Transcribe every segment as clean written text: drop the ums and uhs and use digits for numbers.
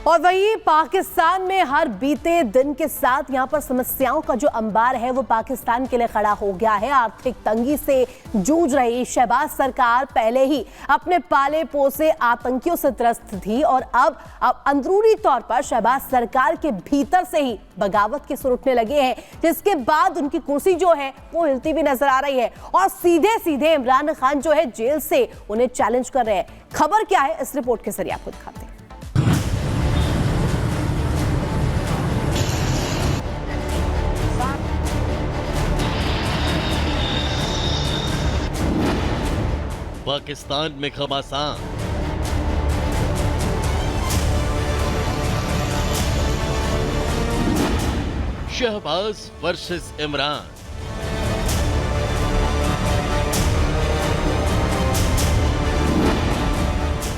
और वही पाकिस्तान में हर बीते दिन के साथ यहां पर समस्याओं का जो अंबार है वो पाकिस्तान के लिए खड़ा हो गया है। आर्थिक तंगी से जूझ रही शहबाज सरकार पहले ही अपने पाले पोसे आतंकियों से त्रस्त थी और अब अंदरूनी तौर पर शहबाज सरकार के भीतर से ही बगावत के सुर उठने लगे हैं, जिसके बाद उनकी कुर्सी जो है वो हिलती भी नजर आ रही है और सीधे सीधे इमरान खान जो है जेल से उन्हें चैलेंज कर रहे हैं। खबर क्या है इस रिपोर्ट के जरिए आपको दिखाते हैं। पाकिस्तान में घमासान, शहबाज वर्सेस इमरान।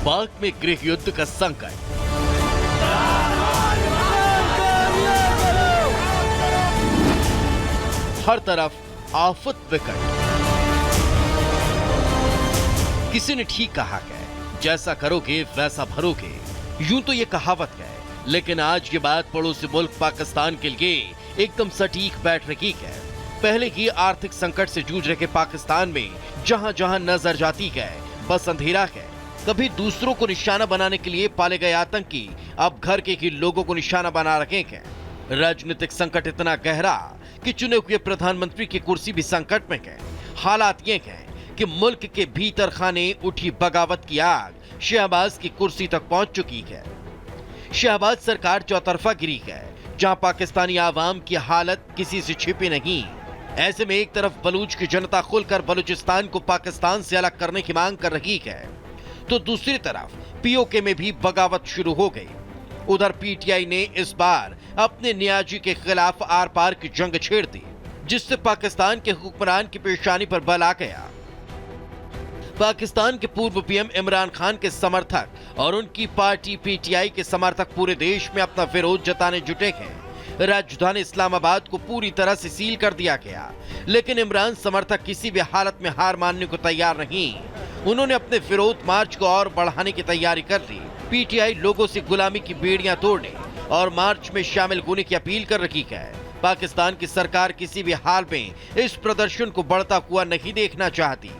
पाक में गृह युद्ध का संकट, हर तरफ आफत विकट। किसी ने ठीक कहा है, जैसा करोगे वैसा भरोगे, यूं तो ये कहावत है, लेकिन आज ये बात पड़ोसी मुल्क पाकिस्तान के लिए एकदम सटीक बैठ रही है। पहले ही आर्थिक संकट से जूझ रहे पाकिस्तान में जहां जहां नजर जाती है बस अंधेरा है। कभी दूसरों को निशाना बनाने के लिए पाले गए आतंकी अब घर के ही लोगों को निशाना बना रहे हैं। राजनीतिक संकट इतना गहरा कि चुने हुए प्रधानमंत्री की कुर्सी भी संकट में है। हालात ये है कि मुल्क के भीतर खाने उठी बगावत की आग शहबाज की कुर्सी तक पहुंच चुकी है। शहबाज सरकार चौतरफा गिरी है, जहां पाकिस्तानी आवाम की हालत किसी से छिपी नहीं। ऐसे में एक तरफ बलूच की जनता खुलकर बलूचिस्तान को पाकिस्तान से अलग करने की मांग कर रही है, तो दूसरी तरफ पीओके में भी बगावत शुरू हो गई। उधर पीटीआई ने इस बार अपने नियाजी के खिलाफ आर पार की जंग छेड़ दी, जिससे पाकिस्तान के हुक्मरान की पेशानी पर बल आ गया। पाकिस्तान के पूर्व पीएम इमरान खान के समर्थक और उनकी पार्टी पीटीआई के समर्थक पूरे देश में अपना विरोध जताने जुटे हैं। राजधानी इस्लामाबाद को पूरी तरह से सील कर दिया गया, लेकिन इमरान समर्थक किसी भी हालत में हार मानने को तैयार नहीं। उन्होंने अपने विरोध मार्च को और बढ़ाने की तैयारी कर ली। पीटीआई लोगों से गुलामी की बेड़ियां तोड़ने और मार्च में शामिल होने की अपील कर रही है। पाकिस्तान की सरकार किसी भी हाल में इस प्रदर्शन को बढ़ता हुआ नहीं देखना चाहती।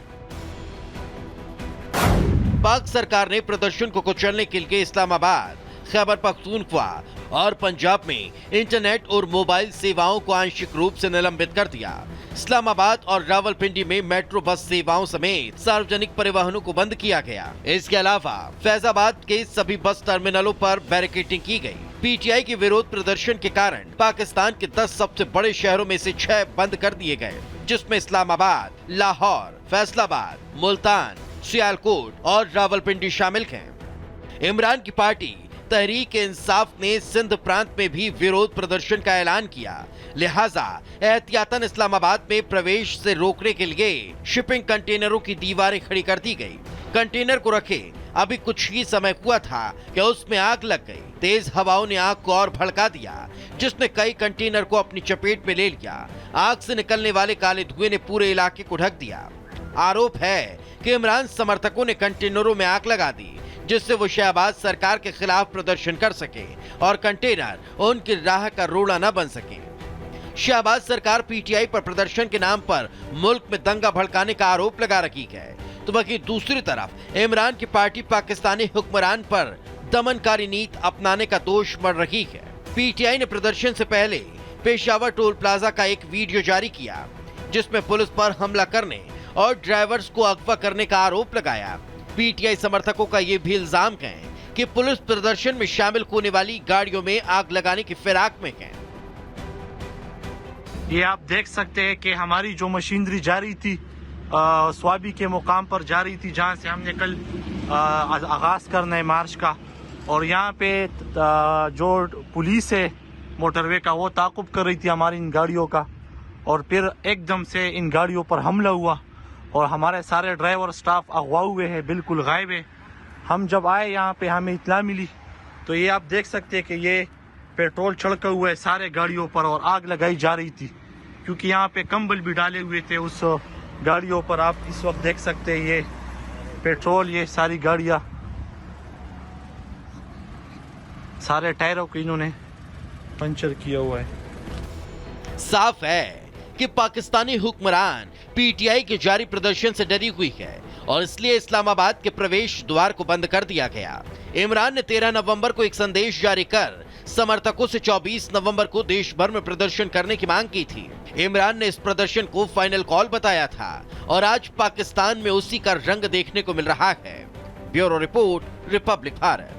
पाक सरकार ने प्रदर्शन को कुचलने के लिए इस्लामाबाद, खैबर पख्तूनख्वा और पंजाब में इंटरनेट और मोबाइल सेवाओं को आंशिक रूप से निलंबित कर दिया। इस्लामाबाद और रावलपिंडी में मेट्रो बस सेवाओं समेत सार्वजनिक परिवहनों को बंद किया गया। इसके अलावा फैजाबाद के सभी बस टर्मिनलों पर बैरिकेडिंग की गई। पीटीआई के विरोध प्रदर्शन के कारण पाकिस्तान के 10 सबसे बड़े शहरों में से 6 बंद कर दिए गए, जिसमें इस्लामाबाद, लाहौर, फैसलाबाद, मुल्तान, सियालकोट और रावलपिंडी शामिल हैं। इमरान की पार्टी तहरीक इंसाफ ने सिंध प्रांत में भी विरोध प्रदर्शन का ऐलान किया, लिहाजा एहतियातन इस्लामाबाद में प्रवेश से रोकने के लिए शिपिंग कंटेनरों की दीवारें खड़ी कर दी गई। कंटेनर को रखे अभी कुछ ही समय हुआ था कि उसमें आग लग गई। तेज हवाओं ने आग को और भड़का दिया, जिसने कई कंटेनर को अपनी चपेट में ले लिया। आग से निकलने वाले काले धुएं ने पूरे इलाके को ढक दिया। आरोप है कि इमरान समर्थकों ने कंटेनरों में आग लगा दी, जिससे वो शहबाज सरकार के खिलाफ प्रदर्शन कर सके और कंटेनर उनकी राह का रोड़ा न बन सके। शहबाज सरकार पीटीआई पर प्रदर्शन के नाम पर मुल्क में दंगा भड़काने का आरोप लगा रही है, तो वहीं दूसरी तरफ इमरान की पार्टी पाकिस्तानी हुक्मरान पर दमनकारी नीति अपनाने का दोष मढ़ रही है। पीटीआई ने प्रदर्शन से पहले पेशावर टोल प्लाजा का एक वीडियो जारी किया, जिसमें पुलिस पर हमला करने और ड्राइवर्स को अगवा करने का आरोप लगाया। पीटीआई समर्थकों का ये भी इल्जाम है कि पुलिस प्रदर्शन में शामिल होने वाली गाड़ियों में आग लगाने की फिराक में है। ये आप देख सकते हैं कि हमारी जो मशीनरी जा रही थी स्वाबी के मुकाम पर जा रही थी, जहां से हमने कल आगाज करना है मार्च का, और यहाँ पे जो पुलिस है मोटरवे का वो ताकुब कर रही थी हमारी इन गाड़ियों का, और फिर एकदम से इन गाड़ियों पर हमला हुआ और हमारे सारे ड्राइवर स्टाफ अगवा हुए हैं, बिल्कुल गायब है। हम जब आए यहाँ पे हमें इत्तला मिली तो ये आप देख सकते हैं कि ये पेट्रोल छिड़का हुआ है सारे गाड़ियों पर और आग लगाई जा रही थी, क्योंकि यहाँ पे कंबल भी डाले हुए थे उस गाड़ियों पर। आप इस वक्त देख सकते हैं ये पेट्रोल, ये सारी गाड़ियाँ सारे टायरों को इन्होंने पंचर किया हुआ है। साफ है कि पाकिस्तानी हुक्मरान पीटीआई के जारी प्रदर्शन से डरी हुई है और इसलिए इस्लामाबाद के प्रवेश द्वार को बंद कर दिया गया। इमरान ने 13 नवंबर को एक संदेश जारी कर समर्थकों से 24 नवंबर को देश भर में प्रदर्शन करने की मांग की थी। इमरान ने इस प्रदर्शन को फाइनल कॉल बताया था और आज पाकिस्तान में उसी का रंग देखने को मिल रहा है। Bureau report, Republic Bharat.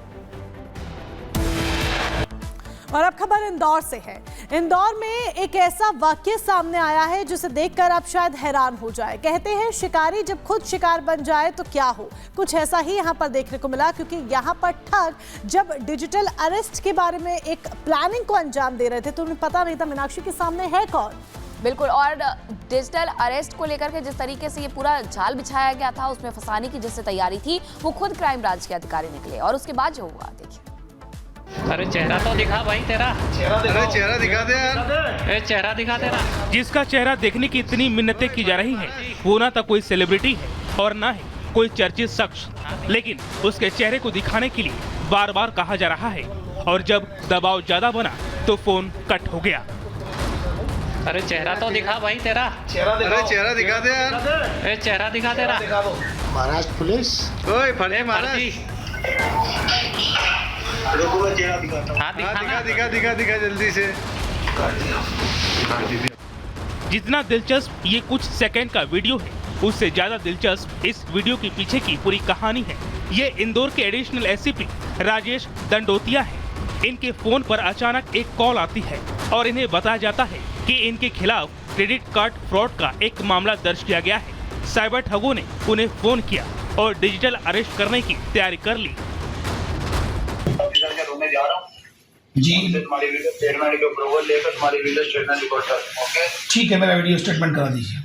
और अब खबर इंदौर से है। इंदौर में एक ऐसा वाक्य सामने आया है जिसे देखकर आप शायद हैरान हो जाए। कहते हैं शिकारी जब खुद शिकार बन जाए तो क्या हो, कुछ ऐसा ही यहाँ पर देखने को मिला, क्योंकि यहाँ पर ठग जब डिजिटल अरेस्ट के बारे में एक प्लानिंग को अंजाम दे रहे थे तो उन्हें पता नहीं था मीनाक्षी के सामने है कौन। बिल्कुल, और डिजिटल अरेस्ट को लेकर के जिस तरीके से ये पूरा जाल बिछाया गया था, उसमें फंसाने की जिससे तैयारी थी, वो खुद क्राइम ब्रांच के अधिकारी निकले और उसके बाद जो हुआ देखिए। अरे चेहरा तो दिखा भाई तेरा, चेहरा दिखा दे यार, चेहरा दिखा दे ना। जिसका चेहरा देखने की इतनी मिन्नतें की जा रही हैं, वो ना तो कोई सेलिब्रिटी है और ना ही कोई चर्चित शख्स, लेकिन उसके चेहरे को दिखाने के लिए बार बार कहा जा रहा है और जब दबाव ज्यादा बना तो फोन कट हो गया। अरे चेहरा तो दिखा भाई तेरा, चेहरा दिखा दे यार, चेहरा दिखा दे ना। महाराष्ट्र पुलिस, ओए फर्जी महाराष्ट्र, हाँ दिखा जल्दी से। जितना दिलचस्प ये कुछ सेकंड का वीडियो है, उससे ज्यादा दिलचस्प इस वीडियो के पीछे की पूरी कहानी है। ये इंदौर के एडिशनल एसपी राजेश दंडोतिया है। इनके फोन पर अचानक एक कॉल आती है और इन्हें बताया जाता है कि इनके खिलाफ क्रेडिट कार्ड फ्रॉड का एक मामला दर्ज किया गया है। साइबर ठगों ने उन्हें फोन किया और डिजिटल अरेस्ट करने की तैयारी कर ली। जा रहा हूँ जी, तुम्हारी वीडियो स्टेटमेंट के अप्रूवल लेकर तुम्हारी वीडियो स्टेटमेंट रिकॉर्ड कर, ओके? ठीक है, मेरा वीडियो स्टेटमेंट करा दीजिए।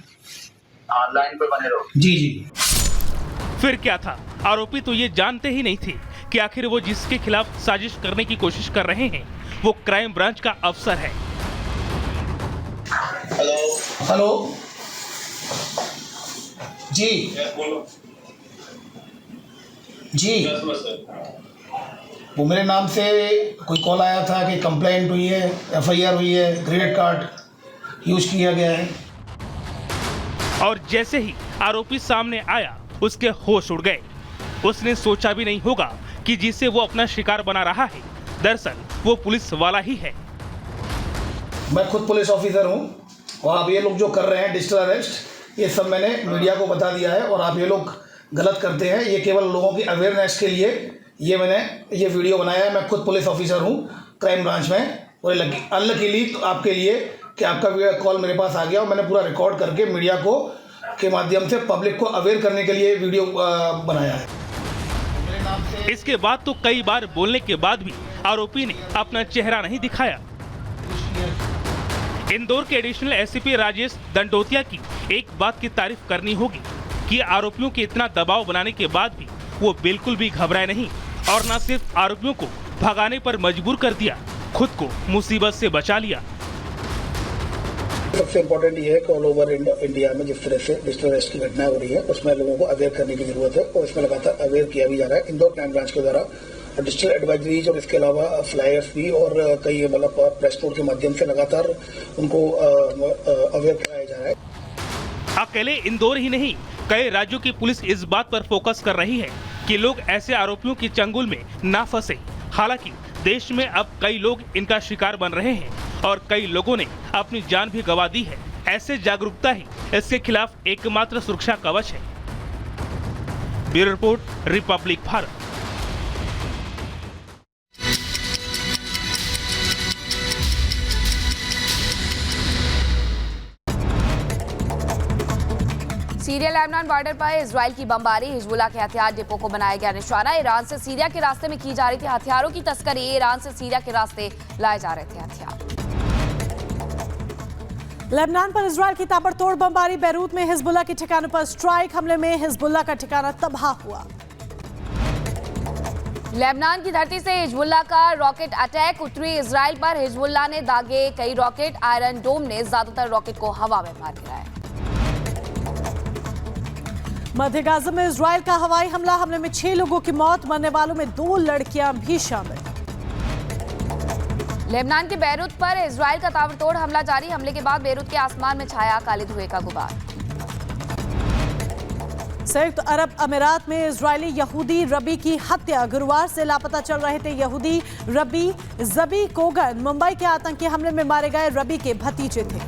हाँ, लाइन पे बने रहो। जी जी। फिर क्या था, आरोपी तो ये जानते ही नहीं थे कि आखिर वो जिसके खिलाफ साजिश करने की कोशिश कर रहे हैं वो क्राइम ब्रांच का अफसर है। हेलो जी जी, वो मेरे नाम से कोई कॉल आया था कि कंप्लेंट हुई है, एफआईआर हुई है, क्रेडिट कार्ड यूज किया गया है। और जैसे ही आरोपी सामने आया उसके होश उड़ गए। उसने सोचा भी नहीं होगा कि जिसे वो अपना शिकार बना रहा है दरअसल वो पुलिस वाला ही है। मैं खुद पुलिस ऑफिसर हूँ और आप ये लोग जो कर रहे हैं डिजिटल अरेस्ट, ये सब मैंने मीडिया को बता दिया है और आप ये लोग गलत करते हैं। ये केवल लोगों की अवेयरनेस के लिए मैंने ये वीडियो बनाया है। मैं खुद पुलिस ऑफिसर हूँ क्राइम ब्रांच में और अनलकीली आपके लिए कि आपका कॉल मेरे पास आ गया और मैंने पूरा रिकॉर्ड करके मीडिया को के माध्यम से पब्लिक को अवेयर करने के लिए वीडियो बनाया है। इसके बाद तो कई बार बोलने के बाद भी आरोपी ने अपना चेहरा नहीं दिखाया। इंदौर के एडिशनल एसपी राजेश दंडोतिया की एक बात की तारीफ करनी होगी कि आरोपियों के इतना दबाव बनाने के बाद भी वो बिल्कुल भी घबराए नहीं और न सिर्फ आरोपियों को भगाने पर मजबूर कर दिया, खुद को मुसीबत से बचा लिया। सबसे इम्पोर्टेंट ये है कि ऑल ओवर इंडिया में जिस तरह से डिजिटल अरेस्ट की घटना हो रही है उसमें लोगों को अवेयर करने की जरूरत है और इसमें लगातार अवेयर किया भी जा रहा है। इंदौर क्राइम ब्रांच के द्वारा डिजिटल एडवाइजरीज और इसके अलावा फ्लायर्स भी और कई मतलब प्रेस नोट के माध्यम से लगातार उनको अवेयर कराया जा रहा है। अकेले इंदौर ही नहीं, कई राज्यों की पुलिस इस बात पर फोकस कर रही है कि लोग ऐसे आरोपियों की चंगुल में ना फंसे। हालांकि देश में अब कई लोग इनका शिकार बन रहे हैं और कई लोगों ने अपनी जान भी गंवा दी है। ऐसे जागरूकता ही इसके खिलाफ एकमात्र सुरक्षा कवच है। Bureau report, Republic Bharat. Syria Lebanon border पर इजराइल की बमबारी, हिजबुल्लाह के हथियार डिपो को बनाया गया निशाना। ईरान से सीरिया के रास्ते में की जा रही थी हथियारों की तस्करी। ईरान से सीरिया के रास्ते लाए जा रहे थे हथियार। लेबनान पर इजराइल की ताबड़तोड़ बमबारी। बैरूत में हिजबुल्लाह के ठिकानों पर स्ट्राइक। हमले में हिजबुल्लाह का ठिकाना तबाह हुआ। लेबनान की धरती से हिजबुल्लाह का रॉकेट अटैक। उत्तरी इजराइल पर हिजबुल्लाह ने दागे कई रॉकेट। आयरन डोम ने ज्यादातर रॉकेट को हवा में मार गिराया। मध्य गाजा में इजराइल का हवाई हमला। हमले में 6 लोगों की मौत, मरने वालों में 2 लड़कियां भी शामिल। लेबनान के बैरूत पर इजराइल का ताबड़तोड़ हमला जारी। हमले के बाद बैरूत के आसमान में छाया काले धुएं का गुबार। संयुक्त अरब अमीरात में इजरायली यहूदी रबी की हत्या। गुरुवार से लापता चल रहे थे यहूदी रबी जबी कोगन मुंबई के आतंकी हमले में मारे गए रबी के भतीजे थे।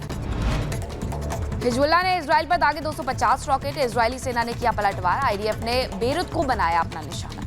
हिजबुल्लाह ने इजराइल पर दागे 250 रॉकेट। इजरायली सेना ने किया पलटवार। आईडीएफ ने बैरूत को बनाया अपना निशाना।